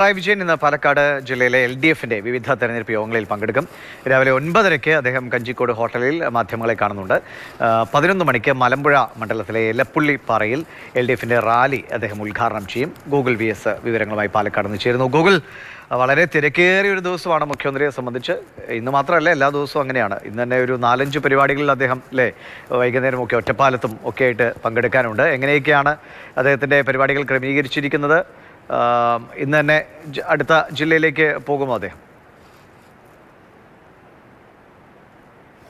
പിണറായി വിജയൻ ഇന്ന് പാലക്കാട് ജില്ലയിലെ LDFന്റെ വിവിധ തെരഞ്ഞെടുപ്പ് യോഗങ്ങളിൽ പങ്കെടുക്കും. രാവിലെ 9:30 അദ്ദേഹം കഞ്ചിക്കോട് ഹോട്ടലിൽ മാധ്യമങ്ങളെ കാണുന്നുണ്ട്. 11 മണിക്ക് മലമ്പുഴ മണ്ഡലത്തിലെ എലപ്പുള്ളിപ്പാറയിൽ LDFന്റെ റാലി അദ്ദേഹം ഉദ്ഘാടനം ചെയ്യും. ഗൂഗിൾ VS വിവരങ്ങളുമായി പാലക്കാട് നിന്ന് ചേരുന്നു. ഗൂഗിൾ, വളരെ തിരക്കേറിയ ഒരു ദിവസമാണ് മുഖ്യമന്ത്രിയെ സംബന്ധിച്ച്. ഇന്ന് മാത്രമല്ല, എല്ലാ ദിവസവും അങ്ങനെയാണ്. ഇന്ന് തന്നെ ഒരു 4-5 പരിപാടികളിൽ അദ്ദേഹം വൈകുന്നേരമൊക്കെ ഒറ്റപ്പാലത്തും ഒക്കെ ആയിട്ട് പങ്കെടുക്കാനുണ്ട്. എങ്ങനെയൊക്കെയാണ് അദ്ദേഹത്തിൻ്റെ പരിപാടികൾ ക്രമീകരിച്ചിരിക്കുന്നത്? ഇന്ന് തന്നെ അടുത്ത ജില്ലയിലേക്ക് പോകുമോ അദ്ദേഹം?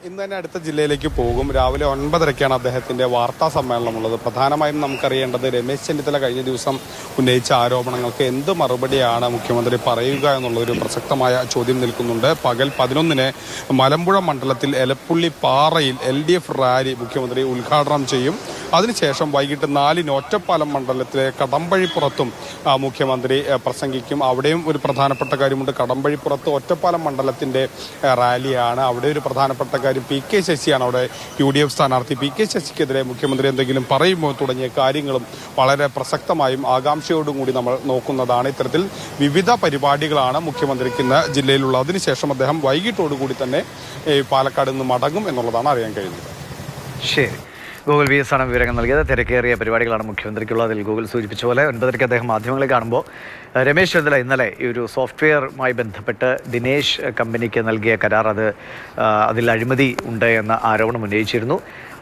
ഇന്ന് തന്നെ അടുത്ത ജില്ലയിലേക്ക് പോകും. രാവിലെ 9:30 അദ്ദേഹത്തിന്റെ വാർത്താ സമ്മേളനമുള്ളത്. പ്രധാനമായും നമുക്കറിയേണ്ടത് രമേശ് ചെന്നിത്തല കഴിഞ്ഞ ദിവസം ഉന്നയിച്ച ആരോപണങ്ങൾക്ക് എന്ത് മറുപടിയാണ് മുഖ്യമന്ത്രി പറയുക എന്നുള്ളൊരു പ്രസക്തമായ ചോദ്യം നിൽക്കുന്നുണ്ട്. പകൽ 11-ന് മലമ്പുഴ മണ്ഡലത്തിൽ എലപ്പുള്ളിപ്പാറയിൽ LDF റാലി മുഖ്യമന്ത്രി ഉദ്ഘാടനം ചെയ്യും. അതിനുശേഷം വൈകിട്ട് 4-ന് ഒറ്റപ്പാലം മണ്ഡലത്തിലെ കടമ്പഴിപ്പുറത്തും മുഖ്യമന്ത്രി പ്രസംഗിക്കും. അവിടെയും ഒരു പ്രധാനപ്പെട്ട കാര്യമുണ്ട്. കടമ്പഴിപ്പുറത്ത് ഒറ്റപ്പാലം മണ്ഡലത്തിന്റെ റാലിയാണ്. അവിടെ ഒരു പ്രധാനപ്പെട്ട കാര്യം, PK ശശിയാണ് അവിടെ UDF സ്ഥാനാർത്ഥി. PK ശശിക്കെതിരെ മുഖ്യമന്ത്രി എന്തെങ്കിലും പറയുമോ തുടങ്ങിയ കാര്യങ്ങളും വളരെ പ്രസക്തമായും ആകാംക്ഷയോടും കൂടി നമ്മൾ നോക്കുന്നതാണ്. ഇത്തരത്തിൽ വിവിധ പരിപാടികളാണ് മുഖ്യമന്ത്രിക്ക് ഇന്ന് ജില്ലയിലുള്ളത്. അതിനുശേഷം അദ്ദേഹം വൈകിട്ടോടുകൂടി തന്നെ പാലക്കാട് നിന്ന് മടങ്ങും എന്നുള്ളതാണ് അറിയാൻ കഴിയുന്നത്. ശരി, ഗൂഗിൾ VS ആണ് വിവരങ്ങൾ നൽകിയത്. തിരക്കേറിയ പരിപാടികളാണ് മുഖ്യമന്ത്രിക്കുള്ളത്. അതിൽ ഗൂഗിൾ സൂചിപ്പിച്ച പോലെ 9:30 അദ്ദേഹം മാധ്യമങ്ങളെ കാണുമ്പോൾ രമേശ് ചെന്നിത്തല ഇന്നലെ ഈ ഒരു സോഫ്റ്റ്വെയറുമായി ബന്ധപ്പെട്ട് ദിനേശ് കമ്പനിക്ക് നൽകിയ കരാർ അതിൽ അഴിമതി ഉണ്ട് എന്ന ആരോപണം ഉന്നയിച്ചിരുന്നു.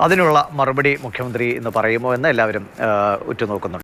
അതിനുള്ള മറുപടി മുഖ്യമന്ത്രി ഇന്ന് പറയുമോ എന്ന് എല്ലാവരും ഉറ്റുനോക്കുന്നുണ്ട്.